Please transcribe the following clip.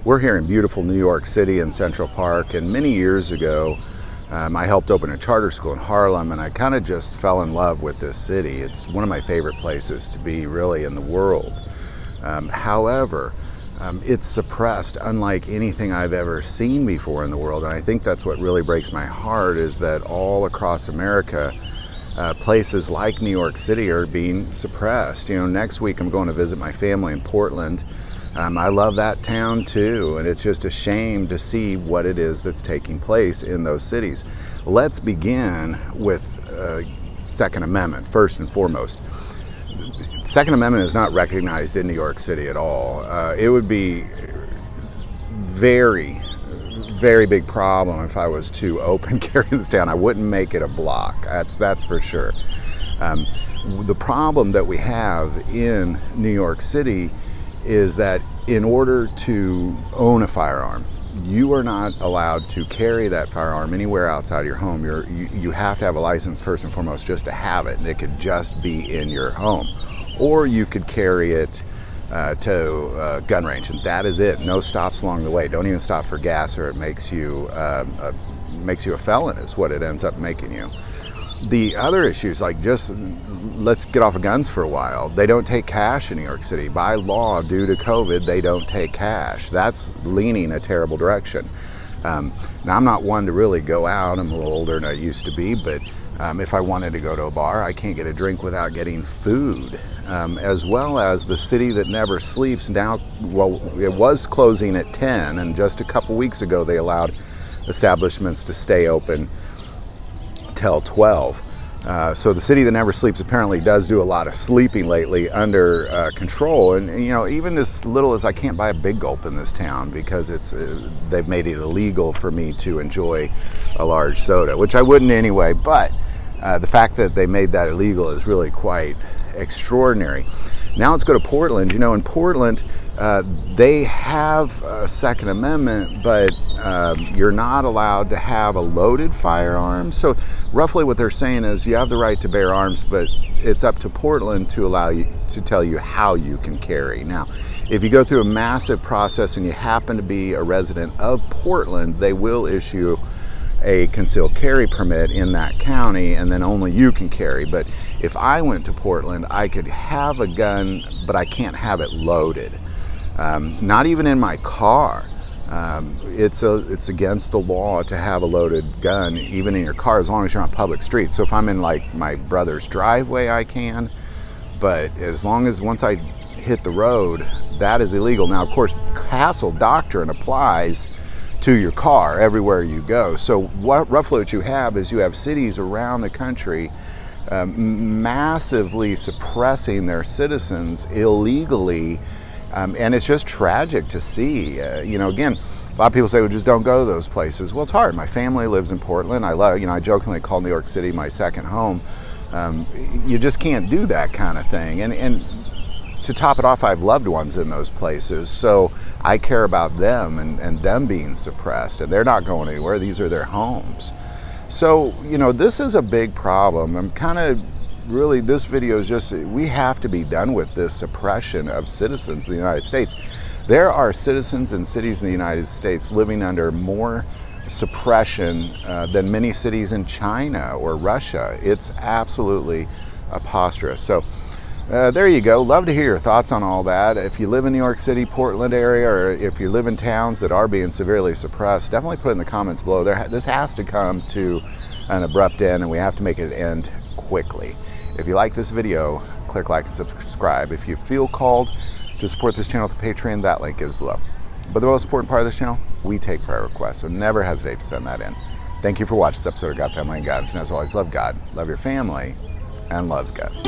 We're here in beautiful New York City in Central Park, and many years ago I helped open a charter school in Harlem, and I kind of just fell in love with this city. It's one of my favorite places to be really in the world. However, it's suppressed unlike anything I've ever seen before in the world, and I think that's what really breaks my heart, is that all across America places like New York City are being suppressed. You know, next week I'm going to visit my family in Portland. I love that town too, and it's just a shame to see what it is that's taking place in those cities. Let's begin with Second Amendment, first and foremost. Second Amendment is not recognized in New York City at all. It would be very big problem if I was to open carry this town. I wouldn't make it a block, that's for sure. The problem that we have in New York City is that in order to own a firearm, you are not allowed to carry that firearm anywhere outside your home. You have to have a license first and foremost just to have it, and it could just be in your home. Or you could carry it to a gun range, and that is it. No stops along the way. Don't even stop for gas, or it makes you a felon, is what it ends up making you. The other issues, like, just let's get off of guns for a while. They don't take cash in New York City. By law, due to COVID, they don't take cash. That's leaning a terrible direction. Now, I'm not one to really go out. I'm a little older than I used to be, but if I wanted to go to a bar, I can't get a drink without getting food. As well as the city that never sleeps now, well, it was closing at 10, and just a couple weeks ago they allowed establishments to stay open till 12. So the city that never sleeps apparently does do a lot of sleeping lately under control. And you know, even as little as I can't buy a big gulp in this town because they've made it illegal for me to enjoy a large soda, which I wouldn't anyway. But the fact that they made that illegal is really quite extraordinary. Now let's go to Portland. You know, in Portland, they have a Second Amendment, but you're not allowed to have a loaded firearm. So roughly what they're saying is you have the right to bear arms, but it's up to Portland to allow you to tell you how you can carry. Now, if you go through a massive process and you happen to be a resident of Portland, they will issue a concealed carry permit in that county, and then only you can carry. But if I went to Portland, I could have a gun, but I can't have it loaded. Not even in my car. It's against the law to have a loaded gun, even in your car, as long as you're on public streets. So if I'm in like my brother's driveway, I can, but as long as once I hit the road, that is illegal. Now, of course, castle doctrine applies to your car everywhere you go. So roughly what you have is you have cities around the country massively suppressing their citizens illegally, and it's just tragic to see. You know, again, a lot of people say, well, just don't go to those places. Well, it's hard. My family lives in Portland. I jokingly call New York City my second home. You just can't do that kind of thing. And to top it off, I have loved ones in those places, so I care about them and them being suppressed, and they're not going anywhere. These are their homes. So, you know, this is a big problem. I'm kind of really, this video is just, we have to be done with this suppression of citizens in the United States. There are citizens in cities in the United States living under more suppression than many cities in China or Russia. It's absolutely preposterous. So there you go. Love to hear your thoughts on all that. If you live in New York City, Portland area, or if you live in towns that are being severely suppressed, definitely put in the comments below. This has to come to an abrupt end, and we have to make it end quickly. If you like this video, click like and subscribe. If you feel called to support this channel through Patreon, that link is below. But the most important part of this channel, we take prayer requests, so never hesitate to send that in. Thank you for watching this episode of God, Family, and Guns. And as always, love God, love your family, and love guns.